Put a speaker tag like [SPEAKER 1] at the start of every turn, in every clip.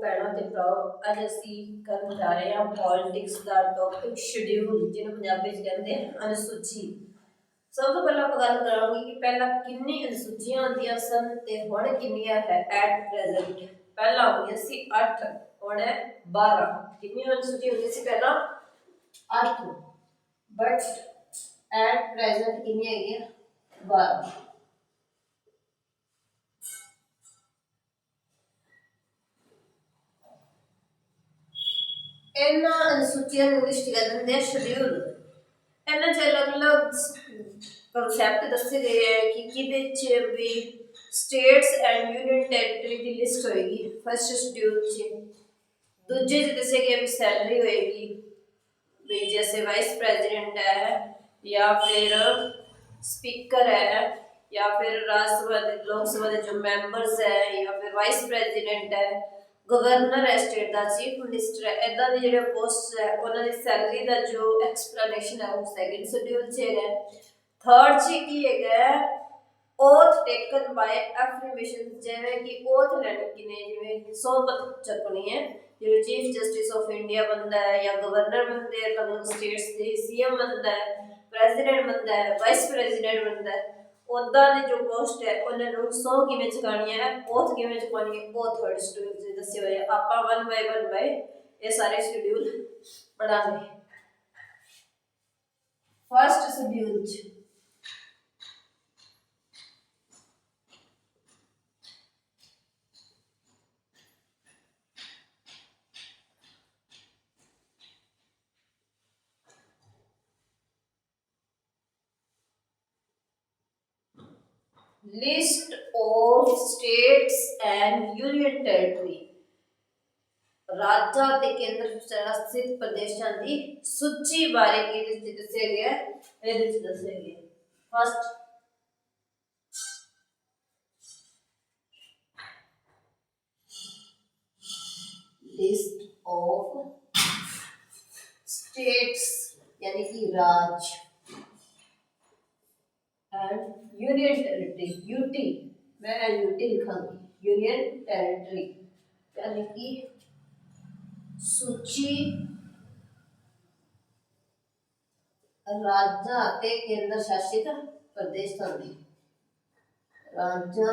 [SPEAKER 1] ਭੈਣਾਂ ਤੇ ਭਰਾਓ, ਅੱਜ ਅਸੀਂ ਕਰਨ ਜਾ ਰਹੇ ਹਾਂ ਪੋਲਿਟਿਕਸ ਦਾ ਟੌਪਿਕ ਸ਼ਡਿਊਲ, ਜਿਹਨੂੰ ਪੰਜਾਬੀ 'ਚ ਕਹਿੰਦੇ ਆ ਅਨੁਸੂਚੀ। ਸਭ ਤੋਂ ਪਹਿਲਾਂ ਆਪਾਂ ਗੱਲ ਕਰਾਂਗੇ ਕਿ ਪਹਿਲਾਂ ਕਿੰਨੀ ਅਨੁਸੂਚੀਆਂ ਹੁੰਦੀਆਂ ਸਨ ਤੇ ਹੁਣ ਕਿੰਨੀਆਂ ਹੈ ਐਟ ਪ੍ਰੈਜ਼ੈਂਟ। ਪਹਿਲਾਂ ਹੁੰਦੀਆਂ ਸੀ 8, ਹੁਣ ਹੈ 12। ਕਿੰਨੀਆਂ ਅਨੁਸੂਚੀਆਂ ਹੁੰਦੀਆਂ ਸੀ ਪਹਿਲਾਂ? 8, ਬਟ ਐਟ ਪ੍ਰੈਜ਼ੈਂਟ ਕਿੰਨੀਆਂ ਹੈਗੀਆਂ? 12। ਇਹਨਾਂ ਅਨੁਸੂਚੀਆਂ ਨੂੰ ਇੰਗਲਿਸ਼ 'ਚ ਕਹਿੰਦੇ ਹੁੰਦੇ ਆ ਸ਼ਡਿਊਲ। ਇਹਨਾਂ 'ਚ ਅਲੱਗ-ਅਲੱਗ ਕਨਸੈਪਟ ਦੱਸੇ ਗਏ ਹੈ ਕਿ ਕਿਹਦੇ 'ਚ ਵੀ status and union territory the list ਹੋਏਗੀ ਫਸਟ ਸ਼ਡਿਊਲ 'ਚ। ਦੂਜੇ 'ਚ ਦੱਸੇ ਗਏ ਵੀ ਸੈਲਰੀ ਹੋਏਗੀ, भी जैसे वाइस प्रेसिडेंट है या फिर स्पीकर है या फिर राज्यसभा लोकसभा के जो मैंबर्स है या फिर वाइस प्रेसिडेंट है, गवर्नर है स्टेट का, चीफ मिनिस्टर है, इदा के जो पोस्ट है उन्होंने सैलरी का जो एक्सप्लेनेशन है वो सैकेंड शेड्यूल से है। थर्ड से की है ओथ टेकन बाय एफर्मेशन, जिवें कि ओथ लैनी किने जिवें सोहबत चकनी है, जो चीफ जस्टिस ऑफ इंडिया बनता है या गवर्नर बनते हैं अलग अलग स्टेट्स के, सीएम बनता है, प्रेसिडेंट बनता है, वाइस प्रेसिडेंट बनता है, उदा की जो पोस्ट है उन्होंने सौ किमें चुकानी है, ओथ किमें चुकानी है, वो थर्ड शेड्यूल से दसे हुए। आप वन बाय ये सारे शेड्यूल पढ़ांगे। First schedule list of states and union territory, राज्य ते केंद्र शासित प्रदेशों की सूची बारे की दसे गया है। फर्स्ट लिस्ट ऑफ स्टेट्स यानी कि राज्य एंड यूनियन टेरिटरी, यूटी, मैं यूटी लिखांगी, यूनियन टेरिटरी यानी कि सूची राज्य ते केंद्र शासित प्रदेशों की, राज्य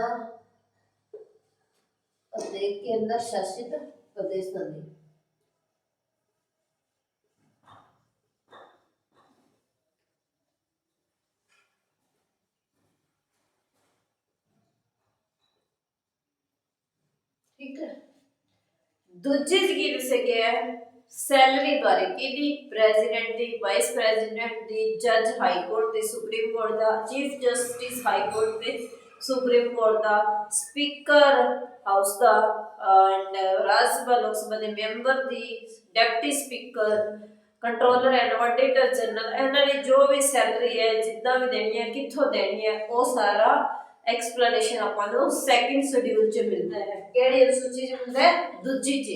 [SPEAKER 1] ते केंद्र शासित प्रदेशों की। ठीक है। दूजे की दसे गया है सैलरी बारे की, प्रेसिडेंट दी, वाइस प्रेसिडेंट दी, जज हाई कोर्ट दी, सुप्रीम कोर्ट दा, चीफ जस्टिस हाई कोर्ट दी, सुप्रीम कोर्ट दा, स्पीकर हाउस दा and Rajya Sabha Lok Sabha they member the, deputy speaker, controller and auditor general, इन्हां दी जो भी सैलरी है जिद्दां भी देनी है कित्थों देनी है वो सारा एक्सप्लेनेशन अपन को सेकंड शेड्यूल च मिलता है। केड़ी अनुसूची च मिलता है? दूजी च।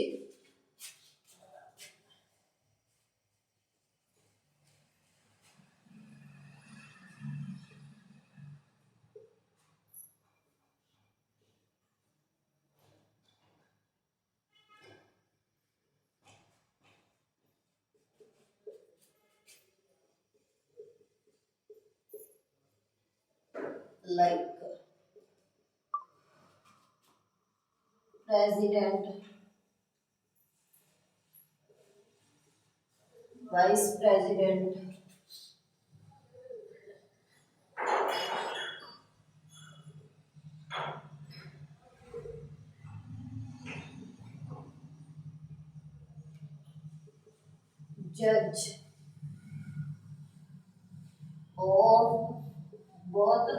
[SPEAKER 1] like president, vice president, judge of both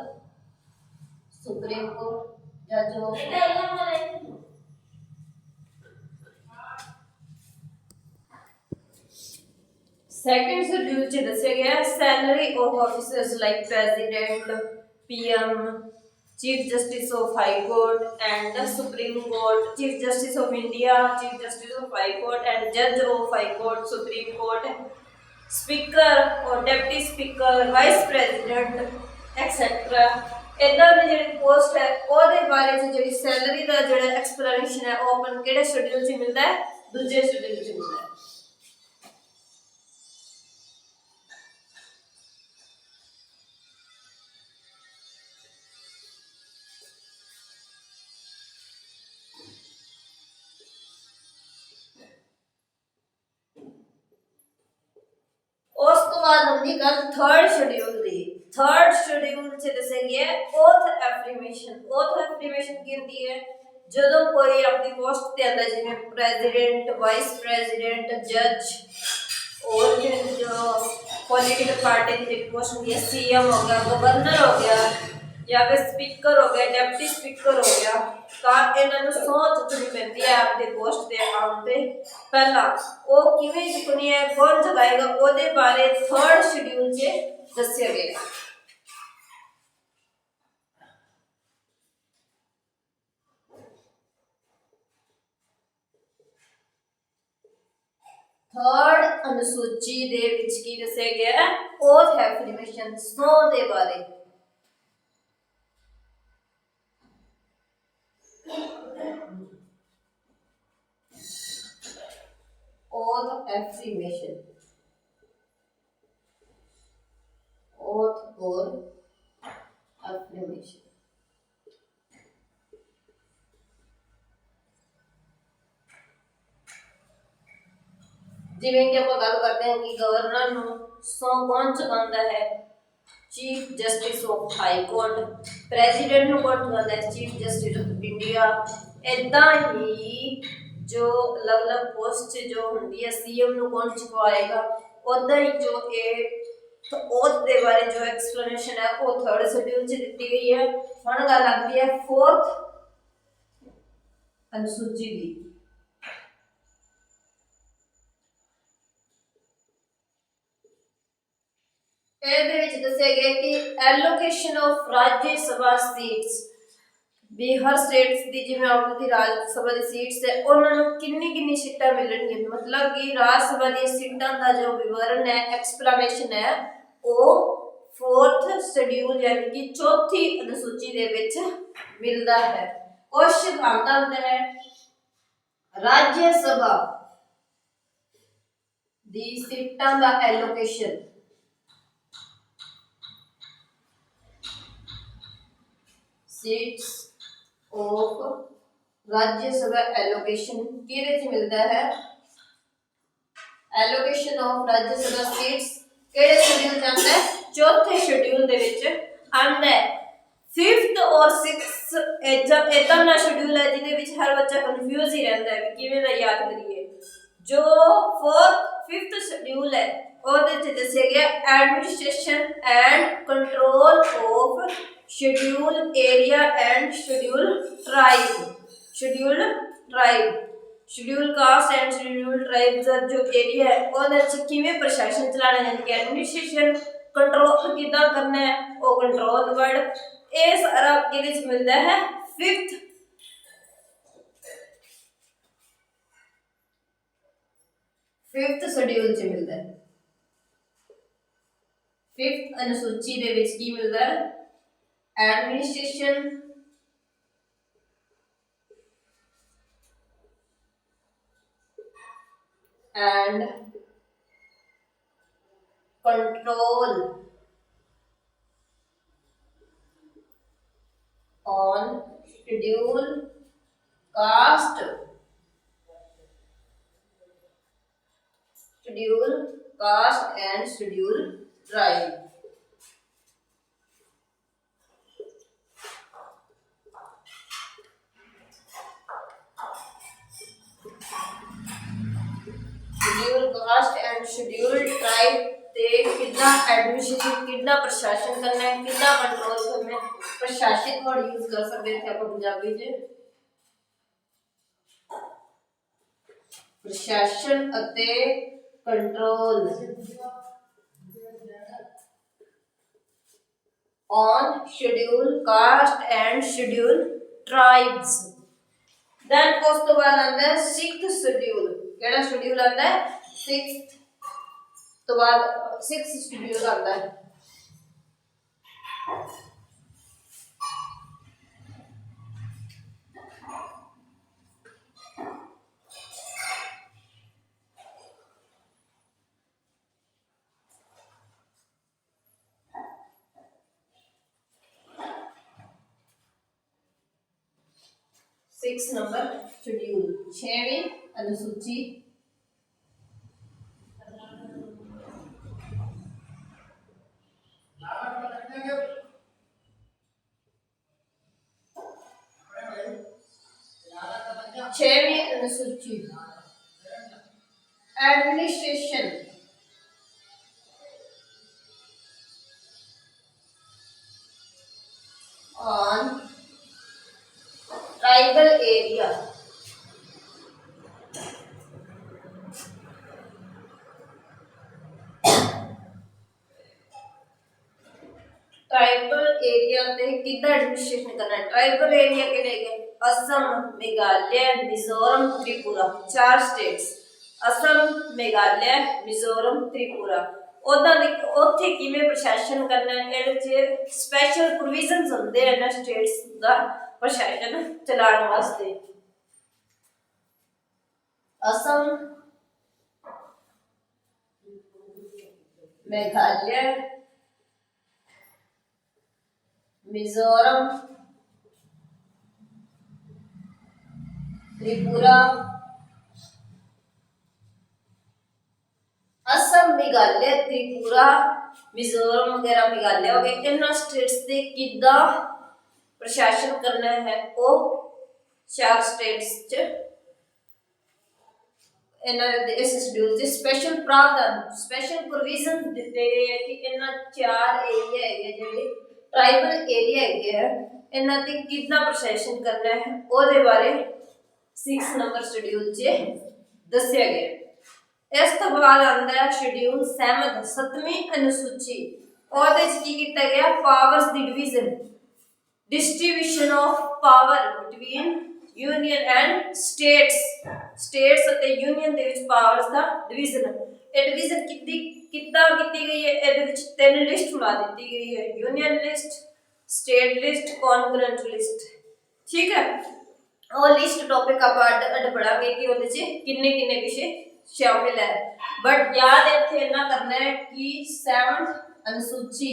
[SPEAKER 1] supreme court, जज ऑफ सेकंड शेड्यूल च दस्या गया salary of officers like president, PM, chief justice of high court and supreme court, chief justice of India, chief justice of high court and जज of high court, supreme court, speaker और deputy speaker, vice president etcetera इदां दी जिहड़ी post है ओहदे बारे च जिहड़ी सैलरी दा जिहड़ा एक्सप्लेनेशन है वो अपन किहड़े शेड्यूल च मिलदा है दूजे शेड्यूल च मिलदा है उस तो बाद हमने गल थर्ड शेड्यूल दी थर्ड शेड्यूल च दसे गया ओथ एफर्मेशन की होती है ਜਦੋਂ कोई अपनी पोस्ट ते आता जिवें प्रेसिडेंट वाइस प्रेसिडेंट जज और जो पॉलिटिकल पार्टी की पोस्ट होती है सीएम हो गया गवर्नर हो गया या फिर स्पीकर हो गया डिप्टी स्पीकर हो गया ਤਾਂ ਇਹਨਾਂ ਨੂੰ ਸਹੁੰ ਚੁੱਕਣੀ ਪੈਂਦੀ ਹੈ ਆਪਣੀ ਪੋਸਟ ਤੇ ਆਉਣ ਤੇ ਪਹਿਲਾਂ ਉਹ ਕਿਵੇਂ ਚੁੱਕਣੀ ਹੈ ਕੌਣ ਚੁਕਾਏਗਾ ਉਹਦੇ ਬਾਰੇ ਥਰਡ ਸ਼ਡਿਊਲ 'ਚ ਦੱਸਿਆ ਗਿਆ थर्ड अनुसूची दे विच की दस्सिया गया है ओथ एफर्मेशन सौं दे बारे ओथ एफर्मेशन ओथ और एफर्मेशन जिवें कि आप गल करते हैं कि गवर्नर नूं सौं कौन चुकांदा है chief justice of high court president नूं कौन चुकांदा है चीफ जस्टिस ऑफ इंडिया इदां ही जो अलग अलग पोस्ट जो होंदी है सीएम नूं कौन चुकाएगा उदां ही जो ए ओथ दे बारे जो एक्सप्लेनेशन है वो थर्ड शेड्यूल च दित्ती गई है हुण गल आती है फोर्थ अनुसूची दी ਇਹਦੇ ਵਿੱਚ ਦੱਸਿਆ ਗਿਆ ਕਿ allocation of Rajya Sabha seats ਵੀ ਹਰ ਸਟੇਟਸ ਦੀ ਜਿਵੇਂ ਉਹਨਾਂ ਦੀ ਰਾਜ ਸਭਾ ਦੀ ਸੀਟਸ ਹੈ ਉਹਨਾਂ ਨੂੰ ਕਿੰਨੀ ਕਿੰਨੀ ਸੀਟਾਂ ਮਿਲਣਗੀਆਂ ਮਤਲਬ ਕਿ ਰਾਜ ਸਭਾ ਦੀਆਂ ਸੀਟਾਂ ਦਾ ਜੋ ਵਿਵਰਣ ਹੈ ਐਕਸਪਲੇਨੇਸ਼ਨ ਹੈ ਉਹ फोर्थ शेड्यूल यानी कि चौथी अनुसूची दे विच मिलता है क्वेश्चन आता है राज्य सभा दी सीटां दा एलोकेशन सीट्स ऑफ राज्य सभा एलोकेशन किहदे च मिलता है एलोकेशन ऑफ राज्य सभा सीट्स किहड़े शेड्यूल च आंदा है चौथे शेड्यूल दे विच आंदा है फिफ्थ और सिक्स्थ इदां दा शेड्यूल है जिहदे विच हर बच्चा कंफ्यूज ही रहंदा है कि किवें दा याद करिए जो फोर्थ फिफ्थ शेड्यूल है ओहदे च दस्सिया गया administration and control of schedule area and schedule tribe schedule caste and schedule tribe का जो एरिया है ओहदे च किवें प्रशासन चलाना यानी कि एडमिनिस्ट्रेशन कंट्रोल किदां करना है वो कंट्रोल वर्ड ये सारा किहदे च मिलता है फिफ्थ शेड्यूल च मिलता है फिफ्थ अनुसूची दे विच की मिलता है administration and control on schedule caste and schedule tribe schedule caste and schedule tribe ते कितना एडमिनिस्ट्रेशन कितना प्रशासन करना है कितना कंट्रोल करना है प्रशासन वर्ड यूज कर सकते थे आप पंजाबी च प्रशासन अते control on schedule caste and schedule tribes then उस तो बाद आंदा है सिक्स्थ शेड्यूल केड़ा शेड्यूल आता है सिक्स्थ तो बाद सिक्स्थ शेड्यूल आता है 6 नंबर शेड्यूल 6वीं अनुसूची अनुसूची administration on tribal area tribal area ते कितना एडमिनिस्ट्रेशन करना है। ट्राइबल एरिया के लिए असम, मेघालय, मिजोरम, त्रिपुरा 4 स्टेट्स। असम, मेघालय, मिजोरम, त्रिपुरा ओदा ਉੱਥੇ ਕਿਵੇਂ ਪ੍ਰਸ਼ਾਸਨ ਕਰਨਾ ਹੈ। ਇਹਦੇ ਚ ਸਪੈਸ਼ਲ ਪ੍ਰੋਵੀਜ਼ਨਸ ਹੁੰਦੇ ਹਨ ਸਟੇਟਸ ਦਾ ਪ੍ਰਸ਼ਾਸਨ ਚਲਾਉਣ ਵਾਸਤੇ। असम, मेघालय, मिजोरम, त्रिपुरा। असम, मेघालय, त्रिपुरा, मिजोरम वगैरह मेघालय हो गए। इन्होंने स्टेट्स से किदा प्रशासन करना है वो 4 स्टेट्स च इन्होंने इस शेड्यूल से स्पेशल प्रावधान स्पेशल प्रोविजन दिते गए हैं कि इन्होंने 4 एरिया है जो ट्राइबल एरिया है इन्होंने ते किदा प्रशासन करना है ਉਹਦੇ बारे 6 नंबर शेड्यूल च दस्या गया। इस तो बाद आंदा है शेड्यूल 7वीं अनुसूची। ਉਹਦੇ ਚ ਕੀ ਕੀਤਾ ਗਿਆ powers the division distribution of power between union and states ਅਤੇ यूनियन ਦੇ ਵਿੱਚ ਪਾਵਰਸ ਦਾ ਡਿਵੀਜ਼ਨ। ਇਹ ਡਿਵੀਜ਼ਨ ਕਿੱਦਾਂ ਕੀਤੀ ਗਈ ਹੈ। ਇਹਦੇ ਵਿੱਚ 3 ਲਿਸਟ ਬਣਾ ਦਿੱਤੀ ਗਈ ਹੈ union list, state list, concurrent list. ठीक है ਉਹ ਲਿਸਟ ਟੌਪਿਕ ਆਪਾਂ ਅੱਡ ਪੜਾਂਗੇ ਕਿ ਉਹਦੇ ਚ ਕਿੰਨੇ ਵਿਸ਼ੇ शामिल है। बट याद इत्थे इन्ना करना है कि 7th अनुसूची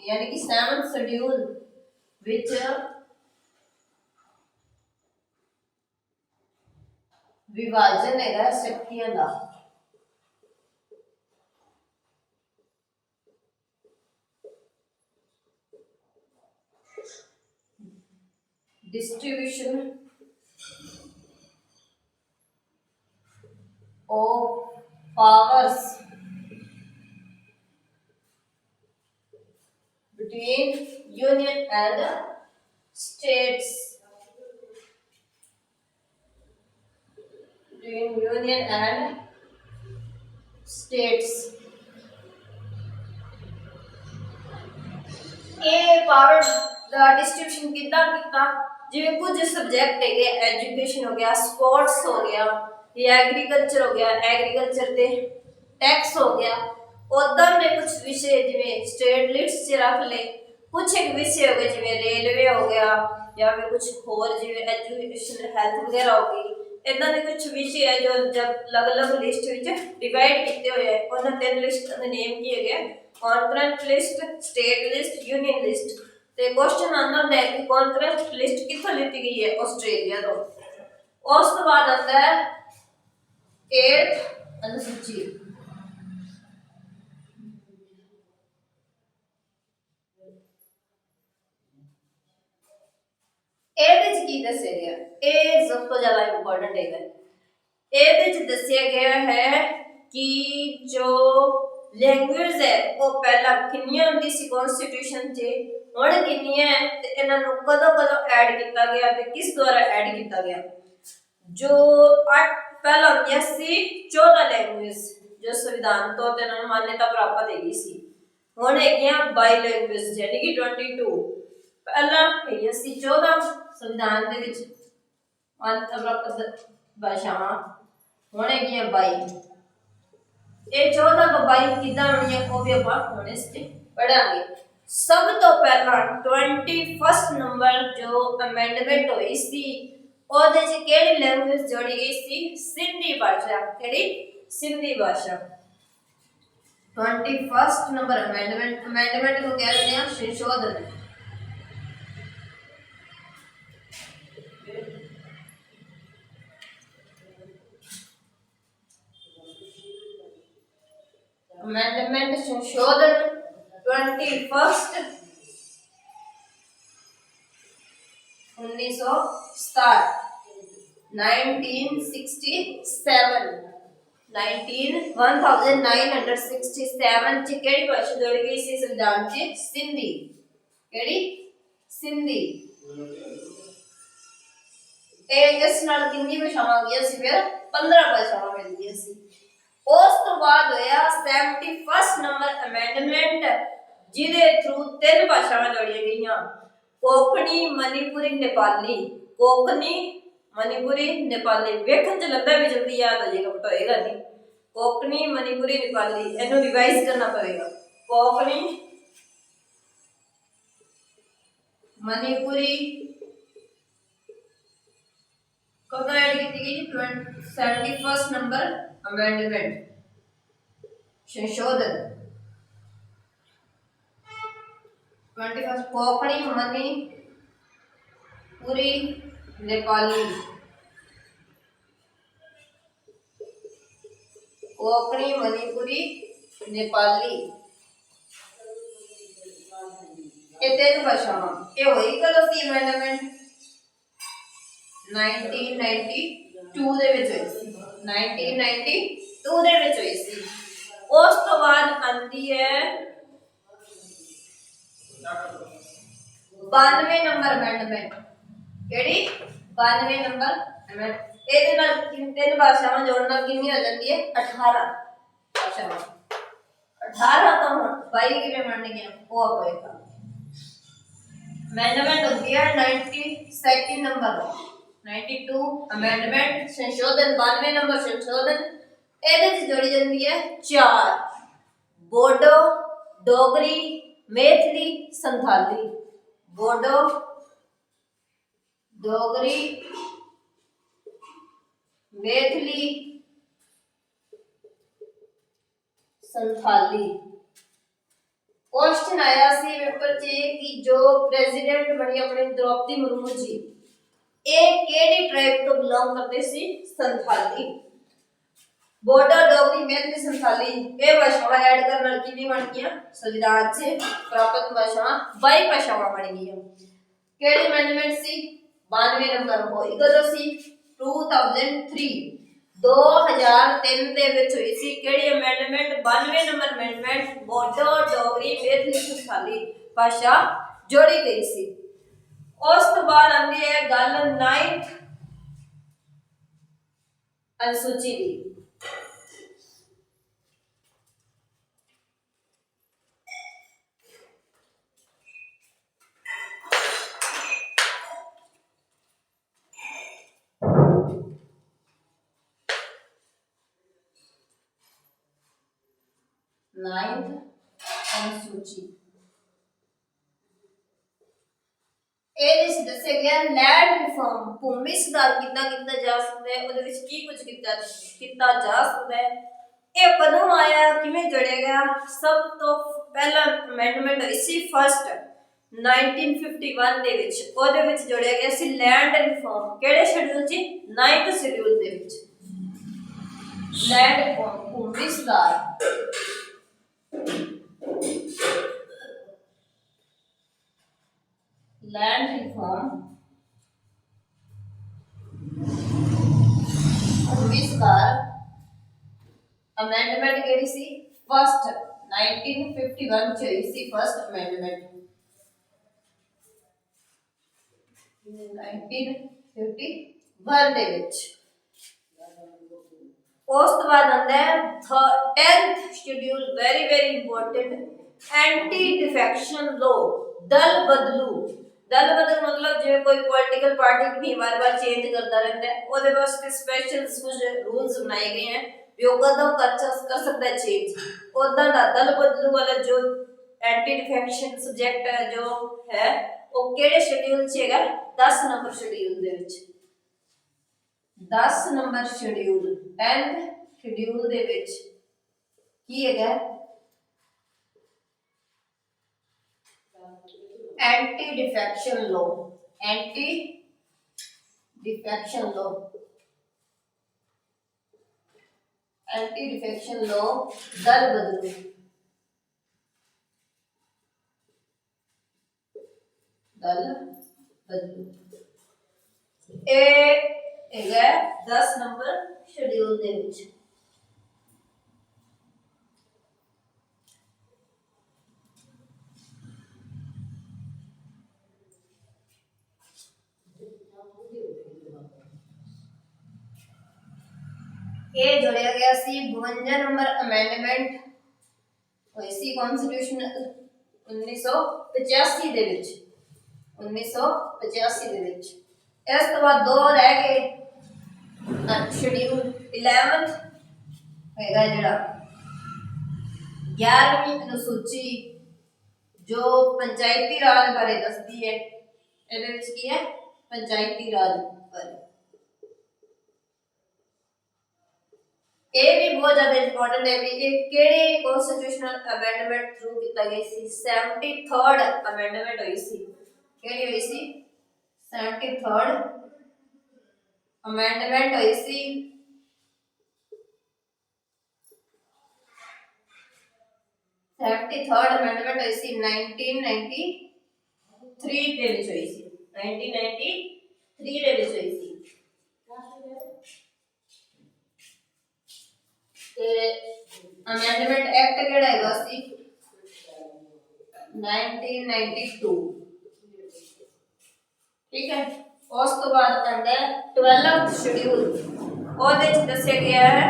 [SPEAKER 1] यानी कि 7th शेड्यूल विच विभाजन है शक्तियां का। Distribution of powers between union and states ਇਹ ਪਾਵਰ ਦਾ ਡਿਸਟ੍ਰੀਬਿਊਸ਼ਨ ਕਿੱਦਾਂ ਕੀਤਾ। ਜਿਵੇਂ ਕੁਝ ਸਬਜੈਕਟ ਹੈਗੇ ਐਜੂਕੇਸ਼ਨ ਹੋ ਗਿਆ, ਸਪੋਰਟਸ ਹੋ ਗਿਆ या एग्रीकल्चर हो गया, एग्रीकल्चर ते टैक्स हो गया। उधर ने कुछ विषय जिवें स्टेट लिस्ट च रख ले। कुछ एक विषय हो गए जिवें रेलवे हो गया या फिर कुछ होर जिवें एजुकेशन हेल्थ वगैरह हो गई। इदां दे कुछ विषय है जो जब अलग-अलग लिस्ट विच डिवाइड किए हुए हैं। उन्हां 3 लिस्ट दे नेम की है concurrent list, state list, union list. ते क्वेश्चन आंदा है कि कॉन्करेंट लिस्ट कित्थों लीती गई है ऑस्ट्रेलिया तो। उस तो बाद आता है 8th अनुसूची। ਇਹਦੇ ਚ ਕੀ ਦੱਸਿਆ ਗਿਆ ਇਹ ਸਭ ਤੋਂ ਜ਼ਿਆਦਾ ਇੰਪੋਰਟੈਂਟ ਹੈਗਾ। ਇਹਦੇ ਚ ਦੱਸਿਆ ਗਿਆ ਹੈ ਕਿ ਜੋ ਲੈਂਗੁਏਜ ਹੈ ਉਹ ਪਹਿਲਾਂ ਕਿੰਨੀਆਂ ਹੁੰਦੀ ਸੀ ਕਨਸਟੀਟਿਊਸ਼ਨ 'ਚ ਹੁਣ ਕਿੰਨੀਆਂ ਹੈ ਤੇ ਇਹਨਾਂ ਨੂੰ ਕਦੋਂ ਐਡ ਕੀਤਾ ਗਿਆ ਤੇ ਕਿਸ ਦੁਆਰਾ ਐਡ ਕੀਤਾ ਗਿਆ। जो पहला होंदिया सी 14 लैंग्वेज जो संविधान तो इन्होंने मान्यता प्राप्त हैगी सी। हुण हैगियां 22 लैंग्वेज यानी कि 22। पहला हैगियां सी 14 संविधान दे विच मान्यता प्राप्त भाषावां हुण हैगियां 22। ये 14 तो 22 किदां होणियां वो भी आपां हुण इस ते पढ़ांगे। सब तो पहला 21 नंबर जो अमेंडमेंट हुई सी ਉਹਦੇ ਚ ਕਿਹੜੀ ਲੈਂਗੁਏਜ ਜੋੜੀ ਗਈ ਸੀ ਸਿੰਧੀ ਭਾਸ਼ਾ। ਕਿਹੜੀ ਸਿੰਧੀ ਭਾਸ਼ਾ। 21 ਨੰਬਰ अमेंडमेंट को कहते हैं संशोधन। अमेंडमेंट संशोधन 21 1967 1967 च केड़ी भाषा जोड़ी गई सी संविधान च सिंधी केड़ी सिंधी इस नाल कितनी भाषावां गई सी फिर 15 भाषावां मिल गई सी उस तो बाद होया 71 नंबर अमेंडमेंट जिदे थ्रू 3 भाषावां जोड़ियां गईयां कोंकणी मणिपुरी नेपाली कोंकणी मणिपुरी नेपाली वेखन च लगता भी जल्दी याद आ जाएगा बट होएगा नहीं कोंकणी मणिपुरी नेपाली इन्हें रिवाइज करना पड़ेगा कोंकणी मणिपुरी कब ऐड की गई 71 नंबर अमेंडमेंट संशोधन 21 कोंकणी मणिपुरी नेपाली कोंकणी मणिपुरी नेपाली ये 3 भाषावां ये होई कदों सी अमेंडमेंट 1992 ਦੇ ਵਿੱਚ ਹੋਈ ਸੀ 1992 ਦੇ ਵਿੱਚ ਹੋਈ ਸੀ ਉਸ ਤੋਂ ਬਾਅਦ ਆਂਦੀ ਹੈ 92 ਨੰਬਰ ਅਮੈਂਡਮੈਂਟ ਕਿਹੜੀ 92 ਨੰਬਰ ਅਮੈਂਡਮੈਂਟ ਇਹਦੇ ਨਾਲ ਤਿੰਨ ਭਾਸ਼ਾਵਾਂ ਜੋੜਨ ਨਾਲ ਕਿੰਨੀ ਹੋ ਜਾਂਦੀ ਹੈ 18 ਭਾਸ਼ਾਵਾਂ 18 ਤਾਂ ਹੁਣ 22 ਕਿਵੇਂ ਬਣਨਗੀਆਂ ਉਹ ਹੋਏਗਾ अमेंडमेंट होती है 92 नंबर 92 अमेंडमेंट संशोधन 92 नंबर संशोधन ਇਹਦੇ ਚ ਜੋੜੀ ਜਾਂਦੀ ਹੈ 4 ਬੋਡੋ ਡੋਗਰੀ ਮੈਥਲੀ ਸੰਥਾਲੀ ਬੋਡੋ ਡੋਗਰੀ मैथिली संथाली क्वेश्चन आया सी पेपर च कि जो प्रेसिडेंट बनी अपने द्रौपदी मुर्मू जी ए केडी ट्राइब तो बिलोंग करते सी संथाली बोडो डोगरी मैथिली संथाली ए भाषावां ऐड करन नाल कितनी बन गईयां संविधान च प्राप्त भाषावां 22 भाषावां बन गईयां केडी अमेंडमेंट सी 92 नंबर होई कदों सी 2003 ਦੇ ਵਿੱਚ ਹੋਈ ਸੀ ਕਿਹੜੀ amendment 92 number amendment Bodo Dogri Maithili Santhali ਭਾਸ਼ਾ ਜੋੜੀ ਗਈ ਸੀ ਉਸ ਤੋਂ ਬਾਅਦ ਆਂਦੀ ਹੈ ਗੱਲ 9th ਅਨੁਸੂਚੀ ਦੀ नाइन्थ अनुसूची ਇਹਦੇ ਵਿੱਚ ਦੱਸਿਆ ਗਿਆ ਲੈਂਡ ਰਿਫਾਰਮ ਭੂਮੀ ਸੁਧਾਰ ਕਿੱਦਾਂ ਕੀਤਾ ਜਾ ਸਕਦਾ ਹੈ ਉਹਦੇ ਵਿੱਚ ਕੀ ਕੁਝ ਕੀਤਾ ਜਾ ਸਕਦਾ ਹੈ ਇਹ ਕਦੋਂ ਆਇਆ ਕਿਵੇਂ ਜੋੜਿਆ ਗਿਆ ਸਭ ਤੋਂ ਪਹਿਲਾ ਅਮੈਂਡਮੈਂਟ ਹੋਈ ਸੀ ਫਸਟ 1951 ਦੇ ਵਿੱਚ ਉਹਦੇ ਵਿੱਚ ਜੋੜਿਆ ਗਿਆ ਸੀ ਲੈਂਡ ਰਿਫਾਰਮ ਕਿਹੜੇ ਸ਼ੈਡਿਊਲ 'ਚ 9th ਸ਼ੈਡਿਊਲ ਦੇ ਵਿੱਚ ਲੈਂਡ ਰਿਫਾਰਮ ਭੂਮੀ ਸੁਧਾਰ लैंड रिफॉर्म विस्तार अमेंडमेंट केड़ी सी फर्स्ट 1951 च हुई सी फर्स्ट अमेंडमेंट 1951 ਦੇ ਵਿੱਚ ਉਸ ਤੋਂ ਬਾਅਦ ਆਂਦਾ ਹੈ 10th schedule very important anti defection law दल बदलू मतलब जो कोई पॉलिटिकल पार्टी भी बार चेंज करता रहता है ਉਹਦੇ ਵਾਸਤੇ स्पेशल कुछ रूल्स बनाए गए हैं भी वो कदों कर सकता है चेंज ओदा दा दल बदलू वाला जो एंटी डिफेक्शन सब्जेक्ट जो है वो केड़े शेड्यूल च हैगा 10 नंबर शेड्यूल ਦੇ ਵਿੱਚ 10 नंबर शेड्यूल 10th शेड्यूल ਦੇ ਵਿੱਚ ਕੀ ਹੈਗਾ anti defection law anti defection law दल बदलू दल बदलू ਇਹ ਹੈਗਾ 10 ਨੰਬਰ ਸ਼ਡਿਊਲ ਦੇ ਵਿੱਚ। ਇਹ ਜੋੜਿਆ ਗਿਆ ਸੀ 52 ਨੰਬਰ ਅਮੈਂਡਮੈਂਟ ਹੋਈ ਸੀ ਕਨਸਟੀਟਿਊਸ਼ਨ 1985 ਦੇ ਵਿੱਚ 1985 ਦੇ ਵਿੱਚ। ਇਸ ਤੋਂ ਬਾਅਦ ਦੋ ਰਹਿ ਗਏ ਸ਼ਡਿਊਲ 11th ਹੈਗਾ ਜਿਹੜਾ 11ਵੀਂ ਅਨੁਸੂਚੀ ਜੋ ਪੰਚਾਇਤੀ ਰਾਜ ਬਾਰੇ ਦੱਸਦੀ ਹੈ। ਇਹਦੇ ਵਿੱਚ ਕੀ ਹੈ ਪੰਚਾਇਤੀ ਰਾਜ ਬਾਰੇ। ਇਹ ਵੀ ਬਹੁਤ ਜ਼ਿਆਦਾ ਇੰਪੋਰਟੈਂਟ ਹੈ ਵੀ ਇਹ ਕਿਹੜੇ ਕਨਸਟੀਟਿਊਸ਼ਨਲ ਅਮੈਂਡਮੈਂਟ ਥਰੂ ਕੀਤਾ ਗਿਆ ਸੀ। 73rd ਅਮੈਂਡਮੈਂਟ ਹੋਈ ਸੀ। ਕਿਹੜੀ ਹੋਈ ਸੀ 73rd ਅਮੈਂਡਮੈਂਟ ਹੋਈ ਸੀ। 73rd ਅਮੈਂਡਮੈਂਟ ਹੋਈ ਸੀ 1993 ਦੇ ਵਿੱਚ ਹੋਈ ਸੀ। 1993 ਦੇ ਵਿੱਚ ਹੋਈ ਸੀ। ਤੇ ਅਮੈਂਡਮੈਂਟ ਐਕਟ ਕਿਹੜਾ ਹੈਗਾ ਸੀ 1992। ਠੀਕ ਹੈ। ਉਸ ਤੋਂ ਬਾਅਦ ਆਉਂਦਾ ਹੈ 12th ਸ਼ਡਿਊਲ। ਉਹਦੇ ਵਿੱਚ ਦੱਸਿਆ ਗਿਆ ਹੈ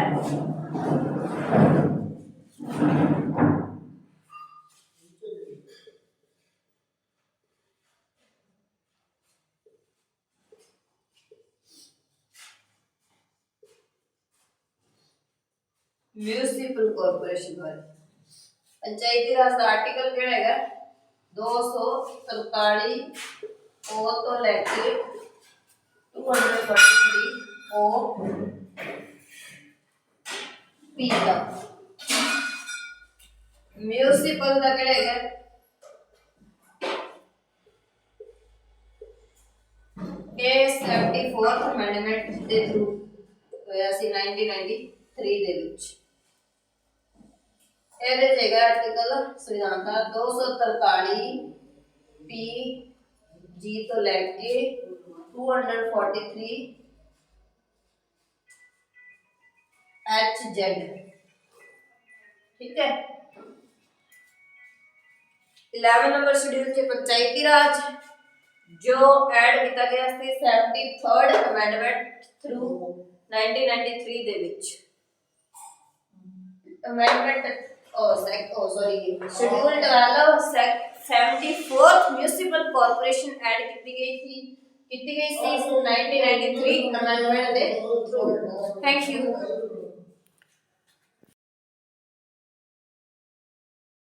[SPEAKER 1] म्यूनिसिपल कॉर्पोरेशन बारे। पंचायती राज का आर्टिकल केड़ा हैगा 243 ओ तो लेके 243 ओ पी का। म्यूनिसिपल का केड़ा हैगा ए 74th अमेंडमेंट दे थ्रू होया सी 1993 दे विच। ਇਹਦੇ ਹੈਗਾ ਆਰਟੀਕਲ ਸੰਵਿਧਾਨ ਦਾ 243 ਪੀ ਜੀ ਤੋਂ ਲੈ ਕੇ 243 एच जेड। ठीक है। 11 नंबर शेड्यूल से पंचायती राज जो ऐड किया गया 73rd अमेंडमेंट थ्रू 1993 दे विच। Amendment schedule 74th municipal corporation add की गई थी 1993 अमेंडमेंट दे थ्रू। Thank you.